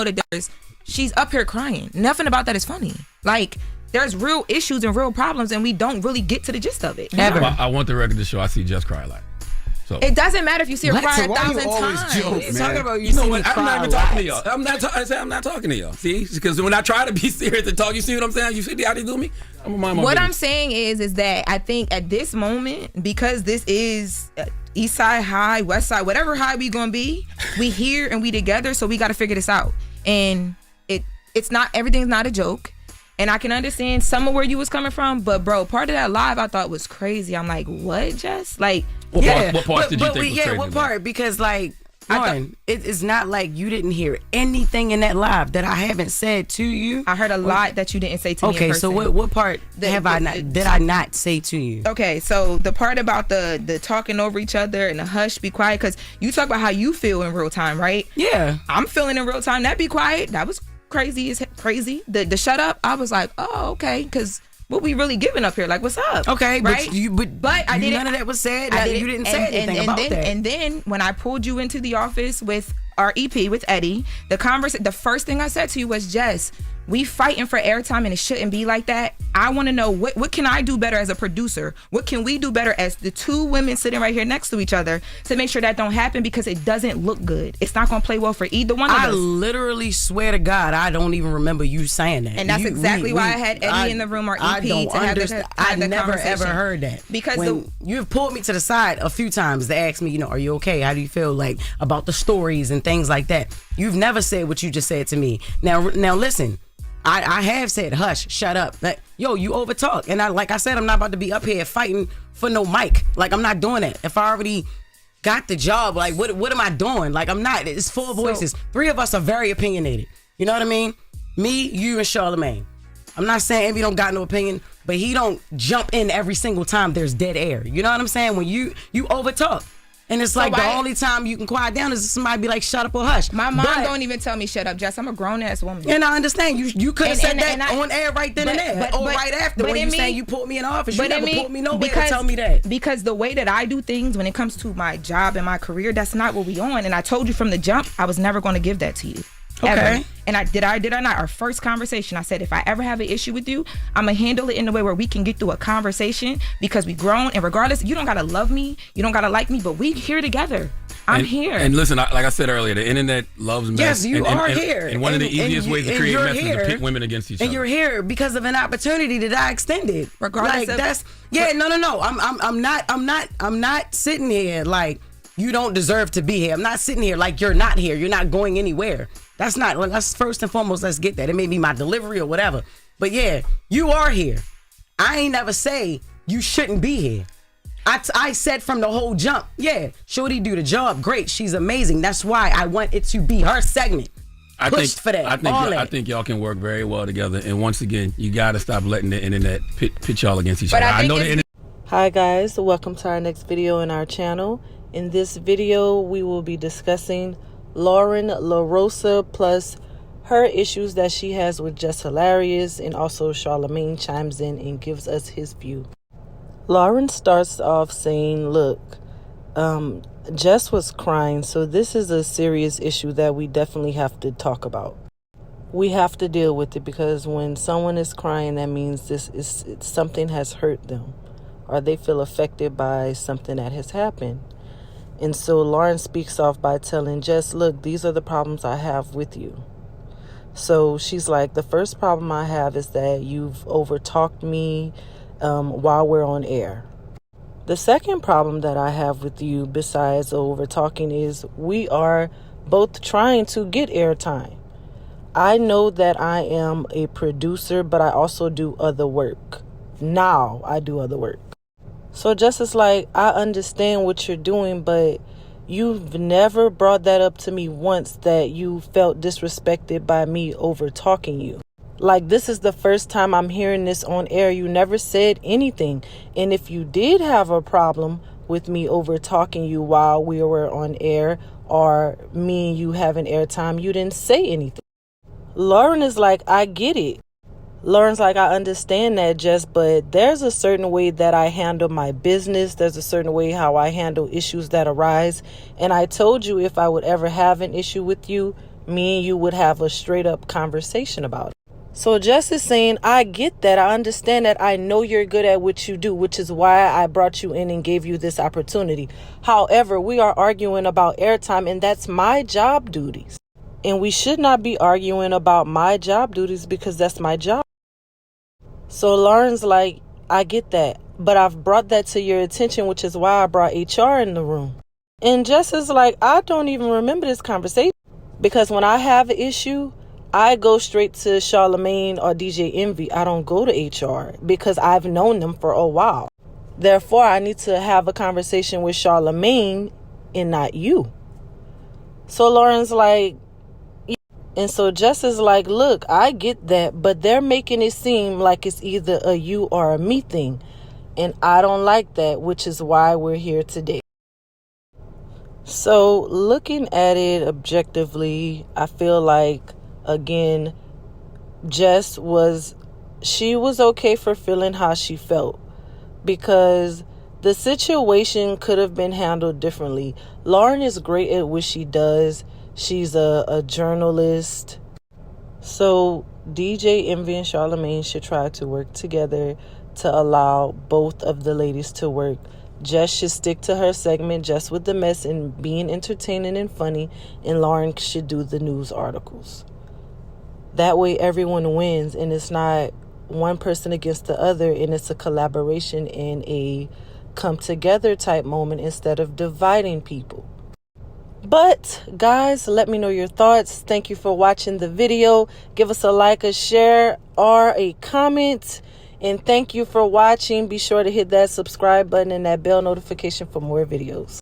that she's up here crying. Nothing about that is funny. Like, there's real issues and real problems, and we don't really get to the gist of it. Ever. I want the record to show I see Jess cry a lot. So it doesn't matter if you see her cry 1,000 times. Joke, talking about you know what? I'm not even talking to y'all. I'm not talking to y'all. See, because when I try to be serious and talk, you see what I'm saying? You see how they do me? What I'm saying is that I think at this moment, because this is East Side High, West Side, whatever high we gonna be, we here and we together, so we got to figure this out. And it's not, everything's not a joke. And I can understand some of where you was coming from, but bro, part of that live I thought was crazy. I'm like, what, Jess? Like, what parts did you think was crazy? What part? Because like, Loren, it's not like you didn't hear anything in that live that I haven't said to you. I heard a lot that you didn't say to me. Okay, so what part did I not say to you? Okay, so the part about the talking over each other and the hush, be quiet, because you talk about how you feel in real time, right? Yeah, I'm feeling in real time. That be quiet. That was crazy. The shut up. I was like, oh, okay, because what we really giving up here? Like, what's up? Okay, right? But I didn't. None of that was said. You didn't say anything about that. And then when I pulled you into the office with our EP with Eddie, the first thing I said to you was, Jess, we fighting for airtime and it shouldn't be like that. I want to know what can I do better as a producer? What can we do better as the two women sitting right here next to each other to make sure that don't happen, because it doesn't look good. It's not going to play well for either one of us. I literally swear to God, I don't even remember you saying that. And that's exactly why I had Eddie in the room, or EP, I never ever heard that. Because you've pulled me to the side a few times to ask me, are you okay? How do you feel like about the stories and things like that? You've never said what you just said to me. Now listen. I have said, hush, shut up. Like, yo, you overtalk. And like I said, I'm not about to be up here fighting for no mic. Like, I'm not doing that. If I already got the job, like, what am I doing? Like, I'm not. It's four voices. Three of us are very opinionated. You know what I mean? Me, you, and Charlamagne. I'm not saying Envy don't got no opinion, but he don't jump in every single time there's dead air. You know what I'm saying? When you overtalk. And it's like the only time you can quiet down is if somebody be like, shut up or hush. My mom don't even tell me shut up, Jess. I'm a grown-ass woman. And I understand. You could have said that on air right then and there. Or right after when you saying you pulled me in the office. You never pulled me nowhere to tell me that. Because the way that I do things when it comes to my job and my career, that's not what we on. And I told you from the jump, I was never going to give that to you. Okay. Ever. And I did or not? Our first conversation, I said, if I ever have an issue with you, I'm going to handle it in a way where we can get through a conversation, because we grown, and regardless, you don't got to love me, you don't got to like me, but we here together. I'm here. And listen, like I said earlier, the internet loves mess. Yes, you are here. And one of the easiest ways to create mess is to pit women against each other. And you're here because of an opportunity that I extended. Regardless no. I'm not sitting here like you don't deserve to be here. I'm not sitting here like you're not here. You're not going anywhere. That's first and foremost, let's get that. It may be my delivery or whatever. But yeah, you are here. I ain't never say you shouldn't be here. I said from the whole jump, yeah, Shorty do the job. Great. She's amazing. That's why I want it to be her segment. I think y'all can work very well together. And once again, you got to stop letting the internet pit y'all against each other. Hi guys, welcome to our next video in our channel. In this video, we will be discussing Loren LoRoso plus her issues that she has with Jess Hilarious, and also Charlamagne chimes in and gives us his view. Loren starts off saying, look, Jess was crying, so this is a serious issue that we definitely have to talk about. We have to deal with it, because when someone is crying, that means something has hurt them, or they feel affected by something that has happened. And so Loren speaks off by telling Jess, look, these are the problems I have with you. So she's like, the first problem I have is that you've overtalked me while we're on air. The second problem that I have with you, besides overtalking, is we are both trying to get airtime. I know that I am a producer, but I also do other work. Now I do other work. So just as like, I understand what you're doing, but you've never brought that up to me once, that you felt disrespected by me over talking you. Like, this is the first time I'm hearing this on air. You never said anything. And if you did have a problem with me over talking you while we were on air, or me and you having airtime, you didn't say anything. Loren is like, I get it. Loren's like, I understand that, Jess, but there's a certain way that I handle my business. There's a certain way how I handle issues that arise. And I told you if I would ever have an issue with you, me and you would have a straight up conversation about it. So Jess is saying, I get that. I understand that. I know you're good at what you do, which is why I brought you in and gave you this opportunity. However, we are arguing about airtime, and that's my job duties. And we should not be arguing about my job duties because that's my job. So Lauren's like, I get that, but I've brought that to your attention, which is why I brought HR in the room. And Jess is like, I don't even remember this conversation because when I have an issue, I go straight to Charlamagne or DJ Envy. I don't go to HR because I've known them for a while. Therefore, I need to have a conversation with Charlamagne and not you. So Lauren's like, and so Jess is like, look, I get that, but they're making it seem like it's either a you or a me thing. And I don't like that, which is why we're here today. So looking at it objectively, I feel like, again, Jess was okay for feeling how she felt because the situation could have been handled differently. Loren is great at what she does. She's a journalist. So DJ Envy and Charlamagne should try to work together to allow both of the ladies to work. Jess should stick to her segment, Jess with the mess and being entertaining and funny, and Loren should do the news articles. That way everyone wins and it's not one person against the other, and it's a collaboration and a come together type moment instead of dividing people. But guys, let me know your thoughts. Thank you for watching the video. Give us a like, a share, or a comment. And thank you for watching. Be sure to hit that subscribe button and that bell notification for more videos.